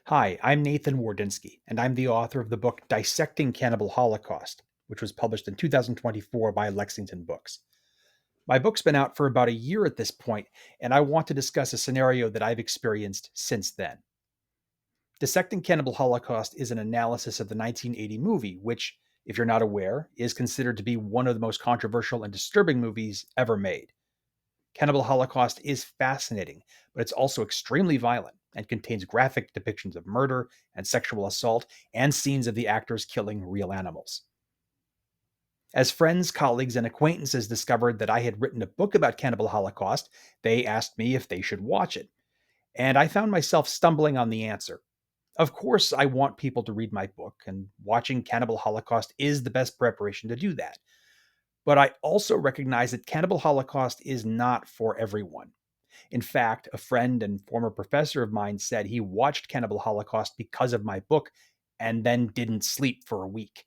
Hi, I'm Nathan Wardinsky, and I'm the author of the book Dissecting Cannibal Holocaust, which was published in 2024 by Lexington Books. My book's been out for about a year at this point, and I want to discuss a scenario that I've experienced since then. Dissecting Cannibal Holocaust is an analysis of the 1980 movie, which, if you're not aware, is considered to be one of the most controversial and disturbing movies ever made. Cannibal Holocaust is fascinating, but it's also extremely violent and contains graphic depictions of murder and sexual assault and scenes of the actors killing real animals. As friends, colleagues, and acquaintances discovered that I had written a book about Cannibal Holocaust, they asked me if they should watch it. And I found myself stumbling on the answer. Of course, I want people to read my book, and watching Cannibal Holocaust is the best preparation to do that. But I also recognize that Cannibal Holocaust is not for everyone. In fact, a friend and former professor of mine said he watched Cannibal Holocaust because of my book and then didn't sleep for a week.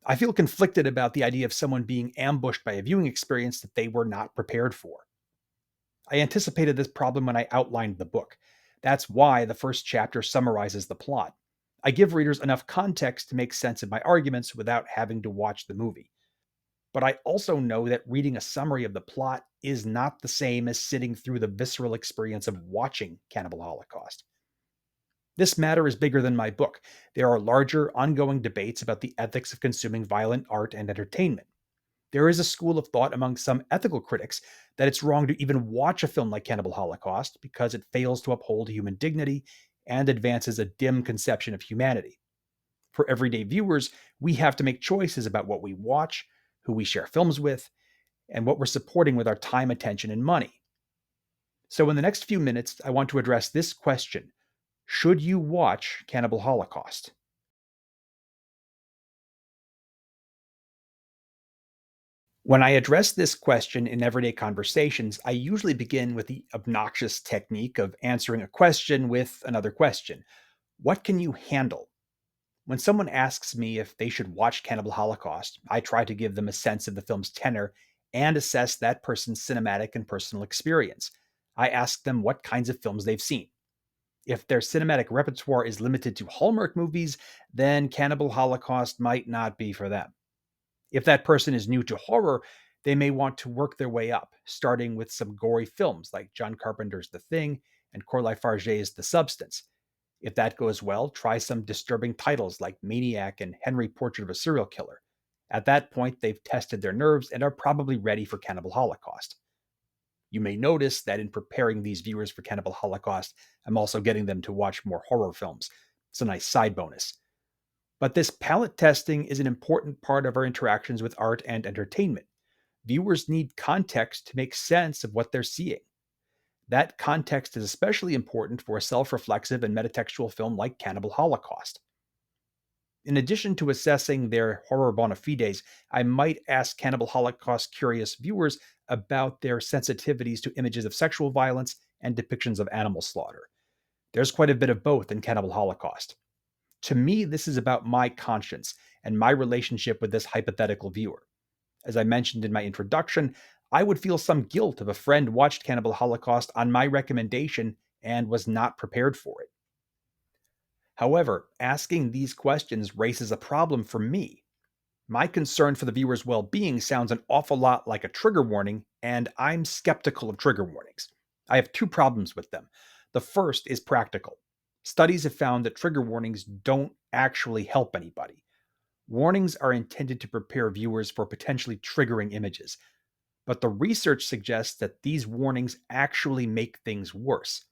I feel conflicted about the idea of someone being ambushed by a viewing experience that they were not prepared for. I anticipated this problem when I outlined the book. That's why the first chapter summarizes the plot. I give readers enough context to make sense of my arguments without having to watch the movie. But I also know that reading a summary of the plot is not the same as sitting through the visceral experience of watching Cannibal Holocaust. This matter is bigger than my book. There are larger, ongoing debates about the ethics of consuming violent art and entertainment. There is a school of thought among some ethical critics that it's wrong to even watch a film like Cannibal Holocaust because it fails to uphold human dignity and advances a dim conception of humanity. For everyday viewers, we have to make choices about what we watch, who we share films with, and what we're supporting with our time, attention, and money. So, in the next few minutes, I want to address this question: should you watch Cannibal Holocaust? When I address this question in everyday conversations, I usually begin with the obnoxious technique of answering a question with another question. What can you handle? When someone asks me if they should watch Cannibal Holocaust, I try to give them a sense of the film's tenor and assess that person's cinematic and personal experience. I ask them what kinds of films they've seen. If their cinematic repertoire is limited to Hallmark movies, then Cannibal Holocaust might not be for them. If that person is new to horror, they may want to work their way up, starting with some gory films like John Carpenter's The Thing and Cory Farge's The Substance. If that goes well, try some disturbing titles like Maniac and Henry Portrait of a Serial Killer. At that point, they've tested their nerves and are probably ready for Cannibal Holocaust. You may notice that in preparing these viewers for Cannibal Holocaust, I'm also getting them to watch more horror films. It's a nice side bonus. But this palette testing is an important part of our interactions with art and entertainment. Viewers need context to make sense of what they're seeing. That context is especially important for a self reflexive and metatextual film like Cannibal Holocaust. In addition to assessing their horror bona fides, I might ask Cannibal Holocaust curious viewers about their sensitivities to images of sexual violence and depictions of animal slaughter. There's quite a bit of both in Cannibal Holocaust. To me, this is about my conscience and my relationship with this hypothetical viewer. As I mentioned in my introduction, I would feel some guilt if a friend watched Cannibal Holocaust on my recommendation and was not prepared for it. However, asking these questions raises a problem for me. My concern for the viewer's well being sounds an awful lot like a trigger warning, and I'm skeptical of trigger warnings. I have two problems with them. The first is practical. Studies have found that trigger warnings don't actually help anybody. Warnings are intended to prepare viewers for potentially triggering images, but the research suggests that these warnings actually make things worse.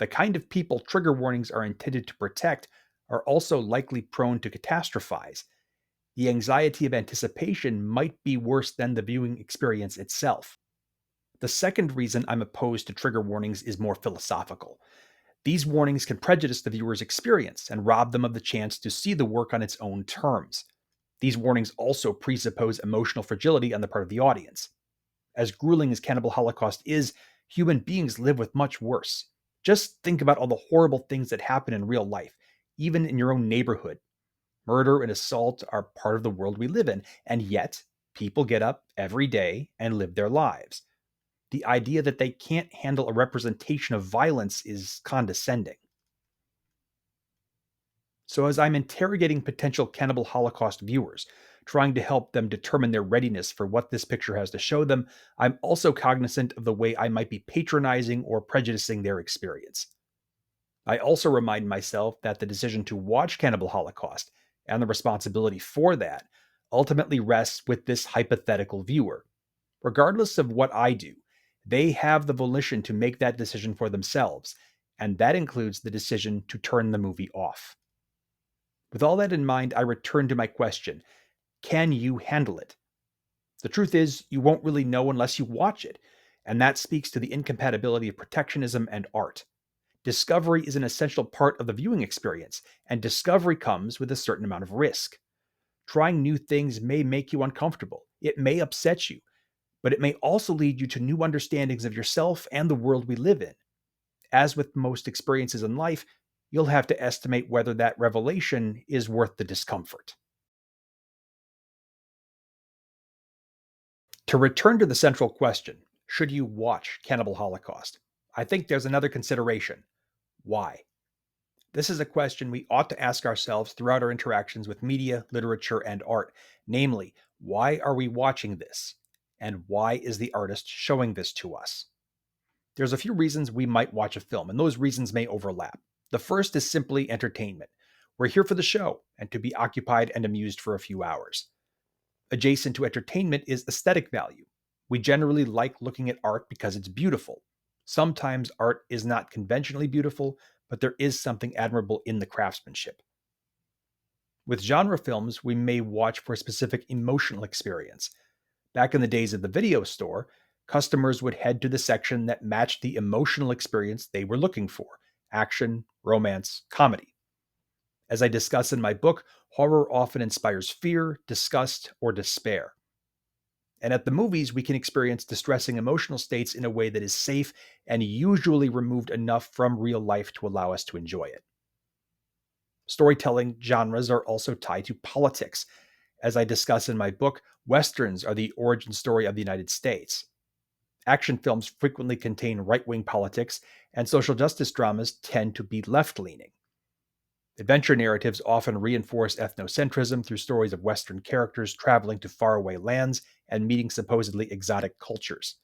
The kind of people trigger warnings are intended to protect are also likely prone to catastrophize. The anxiety of anticipation might be worse than the viewing experience itself. The second reason I'm opposed to trigger warnings is more philosophical. These warnings can prejudice the viewer's experience and rob them of the chance to see the work on its own terms. These warnings also presuppose emotional fragility on the part of the audience. As grueling as Cannibal Holocaust is, human beings live with much worse. Just think about all the horrible things that happen in real life, even in your own neighborhood. Murder and assault are part of the world we live in, and yet people get up every day and live their lives. The idea that they can't handle a representation of violence is condescending. So, as I'm interrogating potential Cannibal Holocaust viewers, trying to help them determine their readiness for what this picture has to show them, I'm also cognizant of the way I might be patronizing or prejudicing their experience. I also remind myself that the decision to watch Cannibal Holocaust and the responsibility for that ultimately rests with this hypothetical viewer. Regardless of what I do, they have the volition to make that decision for themselves, and that includes the decision to turn the movie off. With all that in mind, I return to my question: can you handle it? The truth is, you won't really know unless you watch it, and that speaks to the incompatibility of protectionism and art. Discovery is an essential part of the viewing experience, and discovery comes with a certain amount of risk. Trying new things may make you uncomfortable, it may upset you, but it may also lead you to new understandings of yourself and the world we live in. As with most experiences in life, you'll have to estimate whether that revelation is worth the discomfort. To return to the central question, should you watch Cannibal Holocaust? I think there's another consideration: why? This is a question we ought to ask ourselves throughout our interactions with media, literature, and art. Namely, why are we watching this? And why is the artist showing this to us? There's a few reasons we might watch a film, and those reasons may overlap. The first is simply entertainment. We're here for the show and to be occupied and amused for a few hours. Adjacent to entertainment is aesthetic value. We generally like looking at art because it's beautiful. Sometimes art is not conventionally beautiful, but there is something admirable in the craftsmanship. With genre films, we may watch for a specific emotional experience. Back in the days of the video store, customers would head to the section that matched the emotional experience they were looking for: action, romance, comedy. As I discuss in my book, horror often inspires fear, disgust, or despair. And at the movies, we can experience distressing emotional states in a way that is safe and usually removed enough from real life to allow us to enjoy it. Storytelling genres are also tied to politics. As I discuss in my book, Westerns are the origin story of the United States. Action films frequently contain right wing politics, and social justice dramas tend to be left leaning. Adventure narratives often reinforce ethnocentrism through stories of Western characters traveling to faraway lands and meeting supposedly exotic cultures.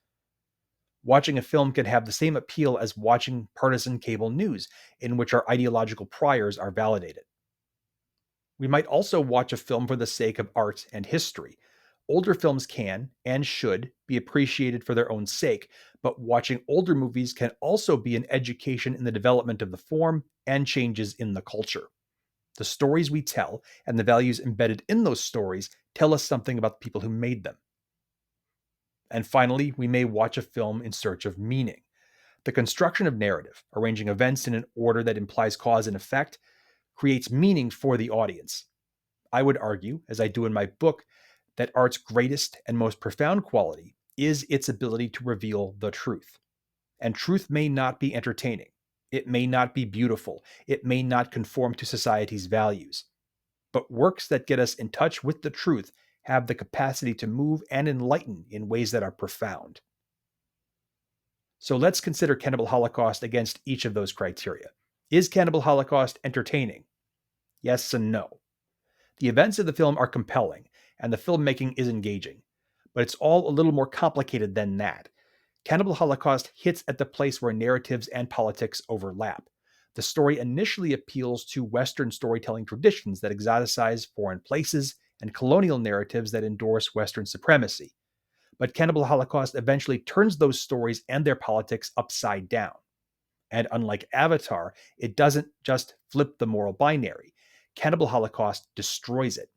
Watching a film can have the same appeal as watching partisan cable news, in which our ideological priors are validated. We might also watch a film for the sake of art and history. Older films can and should be appreciated for their own sake, but watching older movies can also be an education in the development of the form and changes in the culture. The stories we tell and the values embedded in those stories tell us something about the people who made them. And finally, we may watch a film in search of meaning. The construction of narrative, arranging events in an order that implies cause and effect, creates meaning for the audience. I would argue, as I do in my book, that art's greatest and most profound quality is its ability to reveal the truth. And truth may not be entertaining. It may not be beautiful. It may not conform to society's values. But works that get us in touch with the truth have the capacity to move and enlighten in ways that are profound. So let's consider Cannibal Holocaust against each of those criteria. Is Cannibal Holocaust entertaining? Yes and no. The events of the film are compelling, and the filmmaking is engaging. But it's all a little more complicated than that. Cannibal Holocaust hits at the place where narratives and politics overlap. The story initially appeals to Western storytelling traditions that exoticize foreign places and colonial narratives that endorse Western supremacy. But Cannibal Holocaust eventually turns those stories and their politics upside down. And unlike Avatar, it doesn't just flip the moral binary. Cannibal Holocaust destroys it.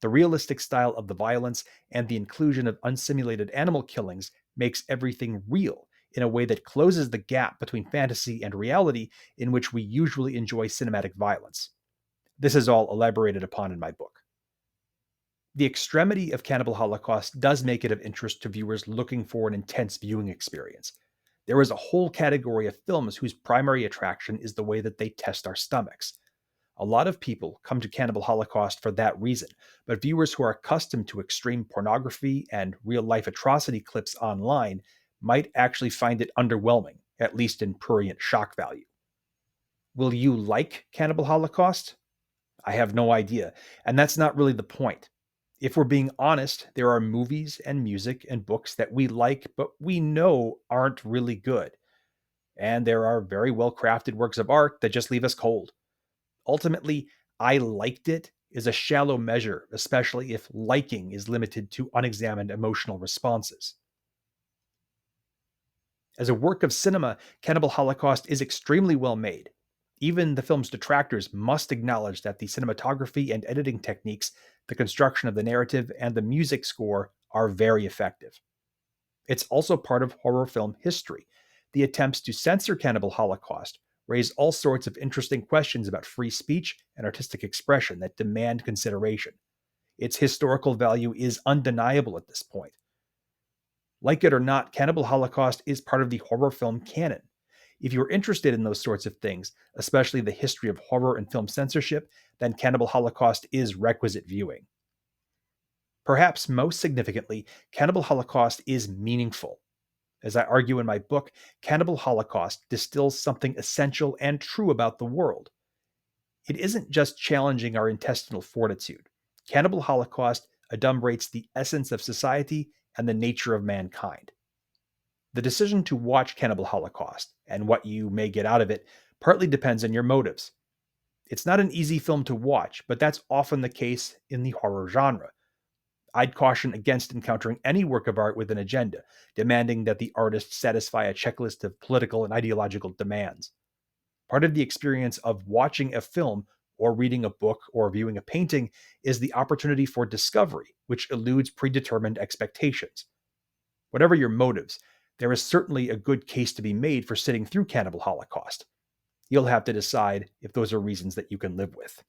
The realistic style of the violence and the inclusion of unsimulated animal killings makes everything real in a way that closes the gap between fantasy and reality in which we usually enjoy cinematic violence. This is all elaborated upon in my book. The extremity of Cannibal Holocaust does make it of interest to viewers looking for an intense viewing experience. There is a whole category of films whose primary attraction is the way that they test our stomachs. A lot of people come to Cannibal Holocaust for that reason, but viewers who are accustomed to extreme pornography and real life atrocity clips online might actually find it underwhelming, at least in prurient shock value. Will you like Cannibal Holocaust? I have no idea. And that's not really the point. If we're being honest, there are movies and music and books that we like, but we know aren't really good. And there are very well crafted works of art that just leave us cold. Ultimately, I liked it is a shallow measure, especially if liking is limited to unexamined emotional responses. As a work of cinema, Cannibal Holocaust is extremely well made. Even the film's detractors must acknowledge that the cinematography and editing techniques, the construction of the narrative, and the music score are very effective. It's also part of horror film history. The attempts to censor Cannibal Holocaust raise all sorts of interesting questions about free speech and artistic expression that demand consideration. Its historical value is undeniable at this point. Like it or not, Cannibal Holocaust is part of the horror film canon. If you're interested in those sorts of things, especially the history of horror and film censorship, then Cannibal Holocaust is requisite viewing. Perhaps most significantly, Cannibal Holocaust is meaningful. As I argue in my book, Cannibal Holocaust distills something essential and true about the world. It isn't just challenging our intestinal fortitude. Cannibal Holocaust adumbrates the essence of society and the nature of mankind. The decision to watch Cannibal Holocaust and what you may get out of it partly depends on your motives. It's not an easy film to watch, but that's often the case in the horror genre. I'd caution against encountering any work of art with an agenda, demanding that the artist satisfy a checklist of political and ideological demands. Part of the experience of watching a film or reading a book or viewing a painting is the opportunity for discovery, which eludes predetermined expectations. Whatever your motives, there is certainly a good case to be made for sitting through Cannibal Holocaust. You'll have to decide if those are reasons that you can live with.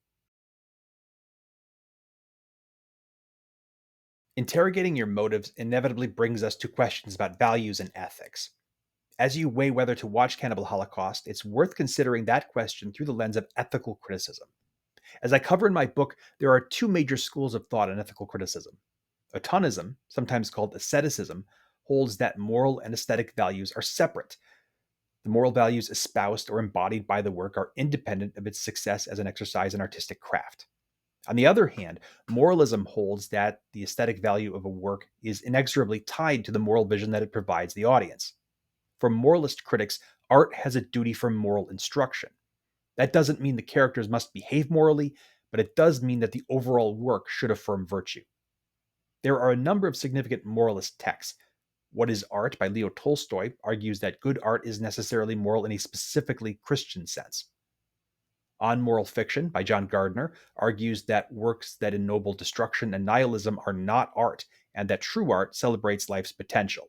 Interrogating your motives inevitably brings us to questions about values and ethics. As you weigh whether to watch Cannibal Holocaust, it's worth considering that question through the lens of ethical criticism. As I cover in my book, there are two major schools of thought on ethical criticism. Atonism, sometimes called asceticism, holds that moral and aesthetic values are separate. The moral values espoused or embodied by the work are independent of its success as an exercise in artistic craft. On the other hand, moralism holds that the aesthetic value of a work is inexorably tied to the moral vision that it provides the audience. For moralist critics, art has a duty for moral instruction. That doesn't mean the characters must behave morally, but it does mean that the overall work should affirm virtue. There are a number of significant moralist texts. What is Art by Leo Tolstoy argues that good art is necessarily moral in a specifically Christian sense. On Moral Fiction by John Gardner argues that works that ennoble destruction and nihilism are not art, and that true art celebrates life's potential.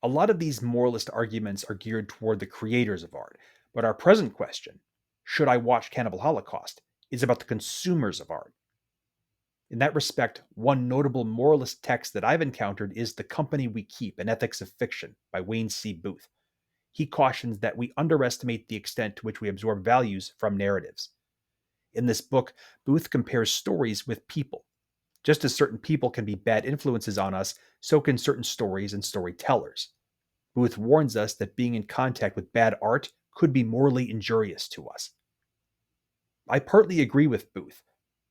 A lot of these moralist arguments are geared toward the creators of art, but our present question, should I watch Cannibal Holocaust, is about the consumers of art. In that respect, one notable moralist text that I've encountered is The Company We Keep, An Ethics of Fiction by Wayne C. Booth. He cautions that we underestimate the extent to which we absorb values from narratives. In this book, Booth compares stories with people. Just as certain people can be bad influences on us, so can certain stories and storytellers. Booth warns us that being in contact with bad art could be morally injurious to us. I partly agree with Booth.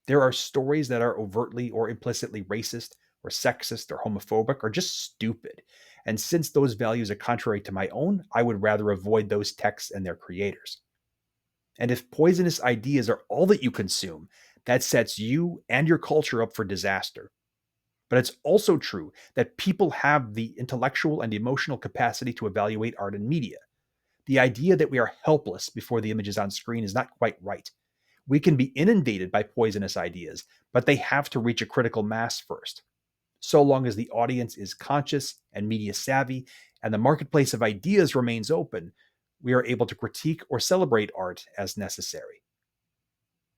There are stories that are overtly or implicitly racist, or sexist, or homophobic, or just stupid. And since those values are contrary to my own, I would rather avoid those texts and their creators. And if poisonous ideas are all that you consume, that sets you and your culture up for disaster. But it's also true that people have the intellectual and emotional capacity to evaluate art and media. The idea that we are helpless before the images on screen is not quite right. We can be inundated by poisonous ideas, but they have to reach a critical mass first. So long as the audience is conscious and media savvy, and the marketplace of ideas remains open, we are able to critique or celebrate art as necessary.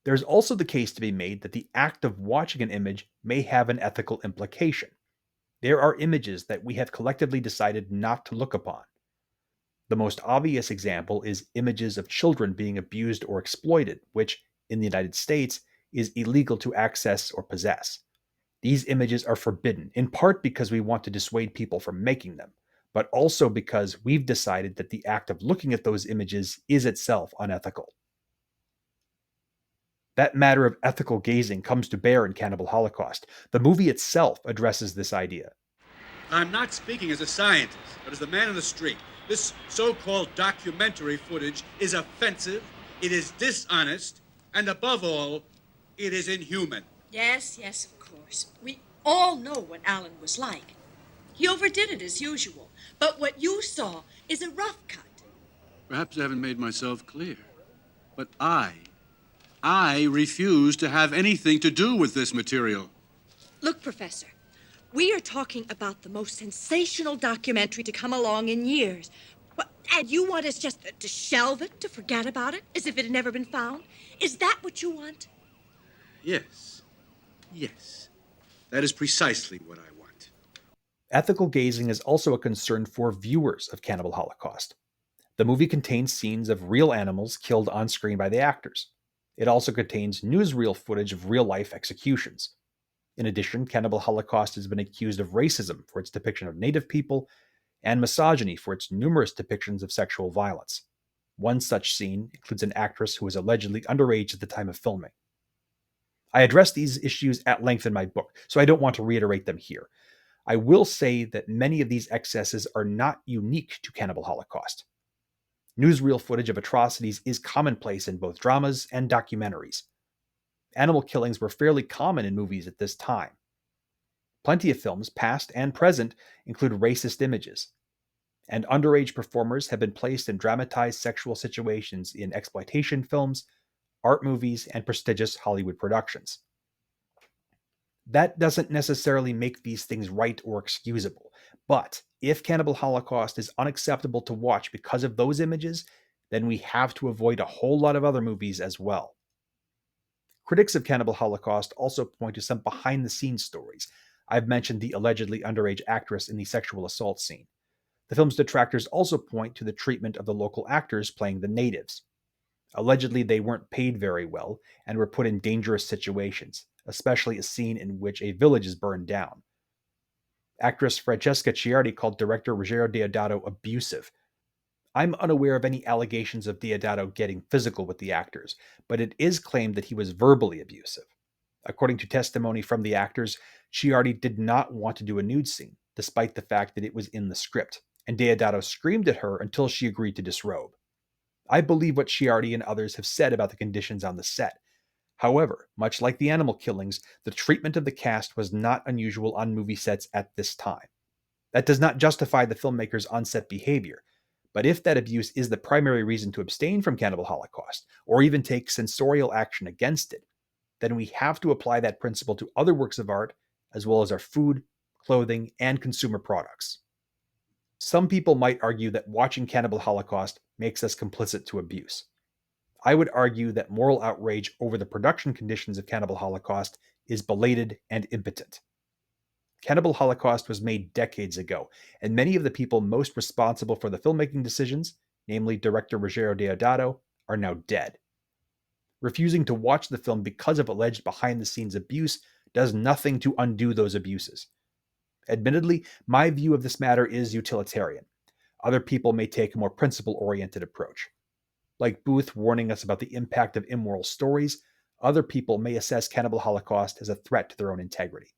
There's also the case to be made that the act of watching an image may have an ethical implication. There are images that we have collectively decided not to look upon. The most obvious example is images of children being abused or exploited, which, in the United States, is illegal to access or possess. These images are forbidden, in part because we want to dissuade people from making them, but also because we've decided that the act of looking at those images is itself unethical. That matter of ethical gazing comes to bear in Cannibal Holocaust. The movie itself addresses this idea. I'm not speaking as a scientist, but as the man in the street. This so-called documentary footage is offensive, it is dishonest, and above all, it is inhuman. Yes, yes, of course. We all know what Alan was like. He overdid it as usual. But what you saw is a rough cut. Perhaps I haven't made myself clear, but I refuse to have anything to do with this material. Look, Professor, we are talking about the most sensational documentary to come along in years. And you want us just to shelve it, to forget about it, as if it had never been found? Is that what you want? Yes. Yes. That is precisely what I want. Ethical gazing is also a concern for viewers of Cannibal Holocaust. The movie contains scenes of real animals killed on screen by the actors. It also contains newsreel footage of real-life executions. In addition, Cannibal Holocaust has been accused of racism for its depiction of Native people and misogyny for its numerous depictions of sexual violence. One such scene includes an actress who was allegedly underage at the time of filming. I address these issues at length in my book, so I don't want to reiterate them here. I will say that many of these excesses are not unique to Cannibal Holocaust. Newsreel footage of atrocities is commonplace in both dramas and documentaries. Animal killings were fairly common in movies at this time. Plenty of films, past and present, include racist images. And underage performers have been placed in dramatized sexual situations in exploitation films, art movies, and prestigious Hollywood productions. That doesn't necessarily make these things right or excusable, but if Cannibal Holocaust is unacceptable to watch because of those images, then we have to avoid a whole lot of other movies as well. Critics of Cannibal Holocaust also point to some behind-the-scenes stories. I've mentioned the allegedly underage actress in the sexual assault scene. The film's detractors also point to the treatment of the local actors playing the natives. Allegedly, they weren't paid very well and were put in dangerous situations, especially a scene in which a village is burned down. Actress Francesca Ciardi called director Ruggero Deodato abusive. I'm unaware of any allegations of Deodato getting physical with the actors, but it is claimed that he was verbally abusive. According to testimony from the actors, Ciardi did not want to do a nude scene, despite the fact that it was in the script, and Deodato screamed at her until she agreed to disrobe. I believe what Ciardi and others have said about the conditions on the set. However, much like the animal killings, the treatment of the cast was not unusual on movie sets at this time. That does not justify the filmmakers' on-set behavior, but if that abuse is the primary reason to abstain from Cannibal Holocaust, or even take censorial action against it, then we have to apply that principle to other works of art, as well as our food, clothing, and consumer products. Some people might argue that watching Cannibal Holocaust makes us complicit to abuse. I would argue that moral outrage over the production conditions of Cannibal Holocaust is belated and impotent. Cannibal Holocaust was made decades ago, and many of the people most responsible for the filmmaking decisions, namely director Ruggero Deodato, are now dead. Refusing to watch the film because of alleged behind-the-scenes abuse does nothing to undo those abuses. Admittedly, my view of this matter is utilitarian. Other people may take a more principle-oriented approach. Like Booth warning us about the impact of immoral stories, other people may assess Cannibal Holocaust as a threat to their own integrity.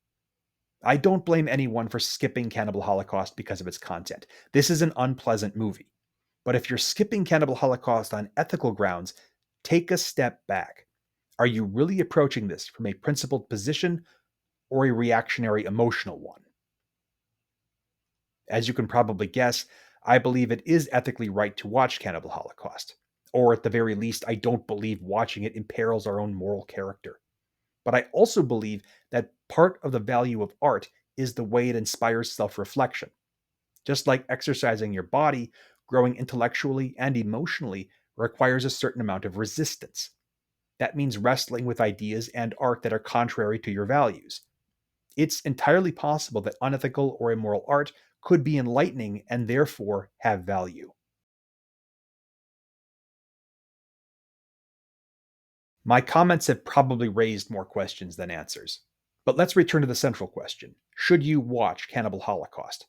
I don't blame anyone for skipping Cannibal Holocaust because of its content. This is an unpleasant movie. But if you're skipping Cannibal Holocaust on ethical grounds, take a step back. Are you really approaching this from a principled position or a reactionary emotional one? As you can probably guess, I believe it is ethically right to watch Cannibal Holocaust. Or at the very least, I don't believe watching it imperils our own moral character. But I also believe that part of the value of art is the way it inspires self-reflection. Just like exercising your body, growing intellectually and emotionally requires a certain amount of resistance. That means wrestling with ideas and art that are contrary to your values. It's entirely possible that unethical or immoral art could be enlightening and therefore have value. My comments have probably raised more questions than answers. But let's return to the central question. Should you watch Cannibal Holocaust?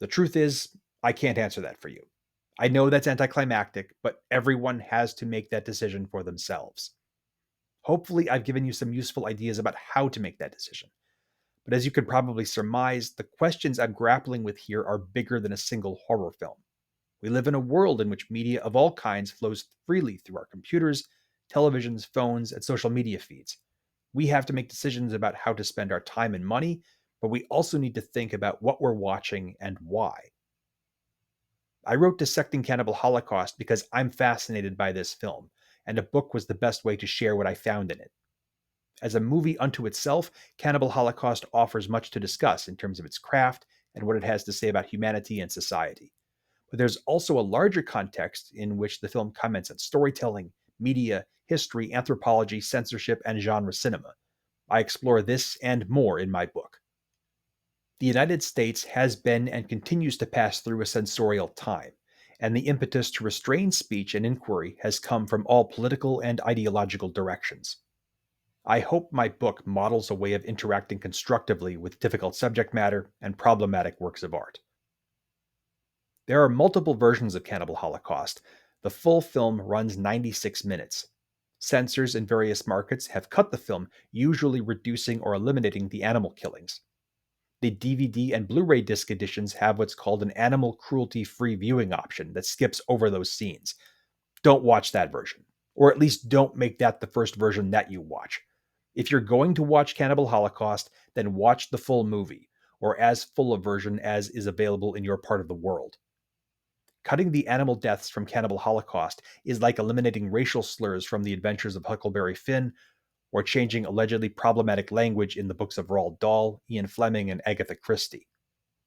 The truth is, I can't answer that for you. I know that's anticlimactic, but everyone has to make that decision for themselves. Hopefully, I've given you some useful ideas about how to make that decision. But as you can probably surmise, the questions I'm grappling with here are bigger than a single horror film. We live in a world in which media of all kinds flows freely through our computers, televisions, phones, and social media feeds. We have to make decisions about how to spend our time and money, but we also need to think about what we're watching and why. I wrote Dissecting Cannibal Holocaust because I'm fascinated by this film, and a book was the best way to share what I found in it. As a movie unto itself, Cannibal Holocaust offers much to discuss in terms of its craft and what it has to say about humanity and society. But there's also a larger context in which the film comments on storytelling, media, history, anthropology, censorship, and genre cinema. I explore this and more in my book. The United States has been and continues to pass through a censorial time, and the impetus to restrain speech and inquiry has come from all political and ideological directions. I hope my book models a way of interacting constructively with difficult subject matter and problematic works of art. There are multiple versions of Cannibal Holocaust. The full film runs 96 minutes. Censors in various markets have cut the film, usually reducing or eliminating the animal killings. The DVD and Blu-ray disc editions have what's called an animal cruelty-free viewing option that skips over those scenes. Don't watch that version, or at least don't make that the first version that you watch. If you're going to watch Cannibal Holocaust, then watch the full movie, or as full a version as is available in your part of the world. Cutting the animal deaths from Cannibal Holocaust is like eliminating racial slurs from The Adventures of Huckleberry Finn, or changing allegedly problematic language in the books of Roald Dahl, Ian Fleming, and Agatha Christie.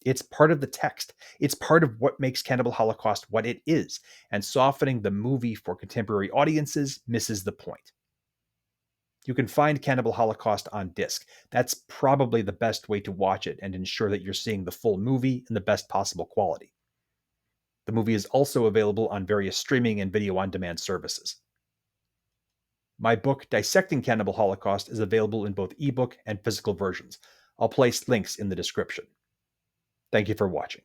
It's part of the text. It's part of what makes Cannibal Holocaust what it is, and softening the movie for contemporary audiences misses the point. You can find Cannibal Holocaust on disc. That's probably the best way to watch it and ensure that you're seeing the full movie in the best possible quality. The movie is also available on various streaming and video on demand services. My book, Dissecting Cannibal Holocaust, is available in both ebook and physical versions. I'll place links in the description. Thank you for watching.